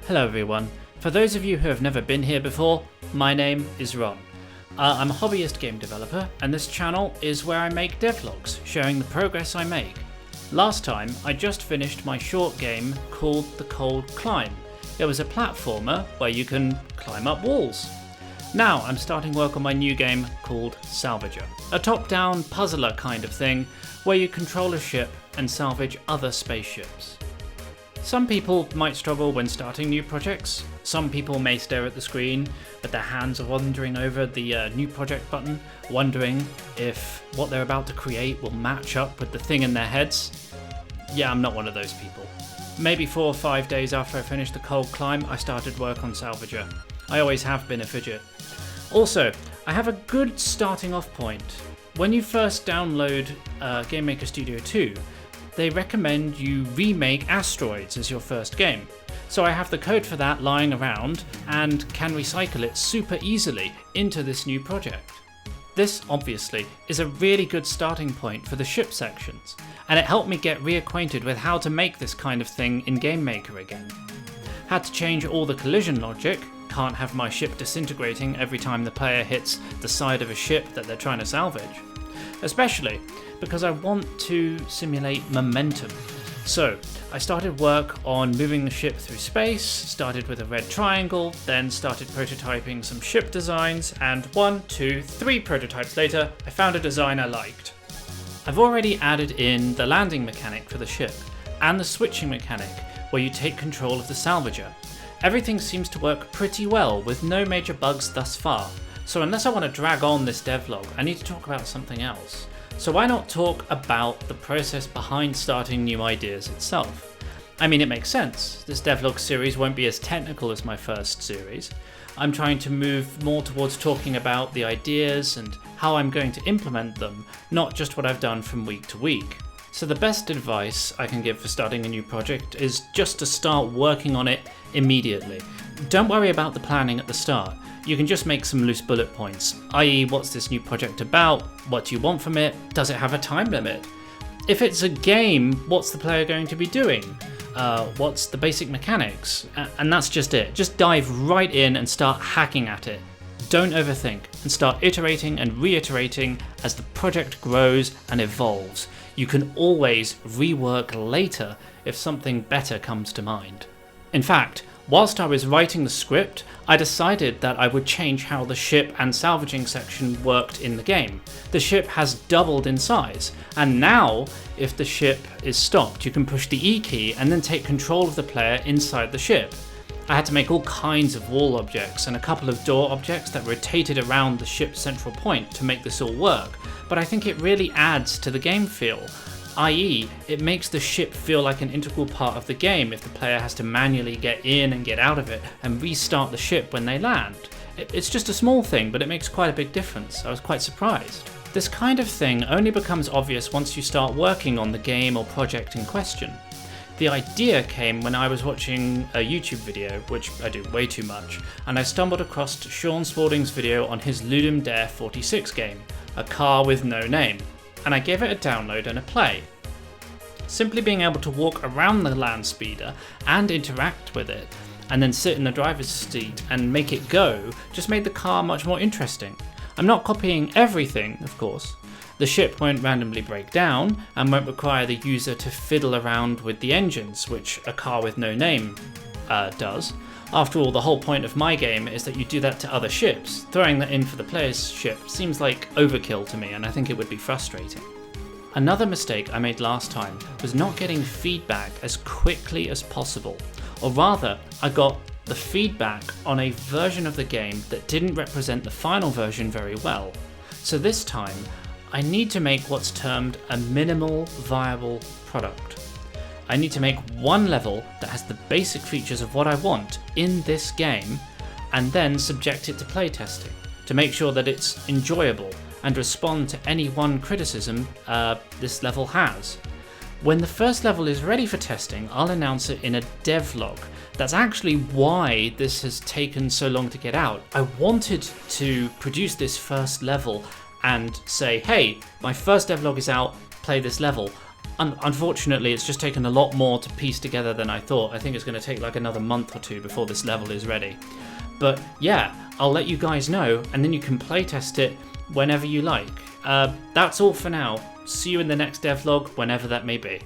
Hello everyone. For those of you who have never been here before, my name is Ron. I'm a hobbyist game developer, and this channel is where I make devlogs, showing the progress I make. Last time, I just finished my short game called The Cold Climb. It was a platformer where you can climb up walls. Now I'm starting work on my new game called Salvager, a top-down puzzler kind of thing where you control a ship and salvage other spaceships. Some people might struggle when starting new projects. Some people may stare at the screen with their hands wandering over the new project button, wondering if what they're about to create will match up with the thing in their heads. Yeah, I'm not one of those people. Maybe 4 or 5 days after I finished The Cold Climb, I started work on Salvager. I always have been a fidget. Also, I have a good starting off point. When you first download Game Maker Studio 2, they recommend you remake Asteroids as your first game. So I have the code for that lying around and can recycle it super easily into this new project. This, obviously, is a really good starting point for the ship sections, and it helped me get reacquainted with how to make this kind of thing in Game Maker again. Had to change all the collision logic, can't have my ship disintegrating every time the player hits the side of a ship that they're trying to salvage. Especially because I want to simulate momentum. So I started work on moving the ship through space, started with a red triangle, then started prototyping some ship designs, and 1, 2, 3 prototypes later, I found a design I liked. I've already added in the landing mechanic for the ship, and the switching mechanic, where you take control of the salvager. Everything seems to work pretty well, with no major bugs thus far. So unless I want to drag on this devlog, I need to talk about something else. So why not talk about the process behind starting new ideas itself? I mean, it makes sense. This devlog series won't be as technical as my first series. I'm trying to move more towards talking about the ideas and how I'm going to implement them, not just what I've done from week to week. So the best advice I can give for starting a new project is just to start working on it immediately. Don't worry about the planning at the start. You can just make some loose bullet points, i.e. what's this new project about, what do you want from it, does it have a time limit? If it's a game, what's the player going to be doing? What's the basic mechanics? And that's just it. Just dive right in and start hacking at it. Don't overthink and start iterating and reiterating as the project grows and evolves. You can always rework later if something better comes to mind. In fact, whilst I was writing the script, I decided that I would change how the ship and salvaging section worked in the game. The ship has doubled in size, and now, if the ship is stopped, you can push the E key and then take control of the player inside the ship. I had to make all kinds of wall objects and a couple of door objects that rotated around the ship's central point to make this all work, but I think it really adds to the game feel. I.e., it makes the ship feel like an integral part of the game if the player has to manually get in and get out of it and restart the ship when they land. It's just a small thing, but it makes quite a big difference. I was quite surprised. This kind of thing only becomes obvious once you start working on the game or project in question. The idea came when I was watching a YouTube video, which I do way too much, and I stumbled across Sean Spaulding's video on his Ludum Dare 46 game, a car with no name, and I gave it a download and a play. Simply being able to walk around the land speeder and interact with it, and then sit in the driver's seat and make it go, just made the car much more interesting. I'm not copying everything, of course. The ship won't randomly break down and won't require the user to fiddle around with the engines, which a car with no name does. After all, the whole point of my game is that you do that to other ships. Throwing that in for the player's ship seems like overkill to me, and I think it would be frustrating. Another mistake I made last time was not getting feedback as quickly as possible. Or rather, I got the feedback on a version of the game that didn't represent the final version very well. So this time, I need to make what's termed a minimal viable product. I need to make one level that has the basic features of what I want in this game, and then subject it to playtesting to make sure that it's enjoyable and respond to any one criticism this level has. When the first level is ready for testing, I'll announce it in a devlog. That's actually why this has taken so long to get out. I wanted to produce this first level and say, hey, my first devlog is out, play this level. Unfortunately, it's just taken a lot more to piece together than I thought. I think it's going to take like another month or two before this level is ready. But yeah, I'll let you guys know, and then you can playtest it whenever you like. That's all for now. See you in the next devlog, whenever that may be.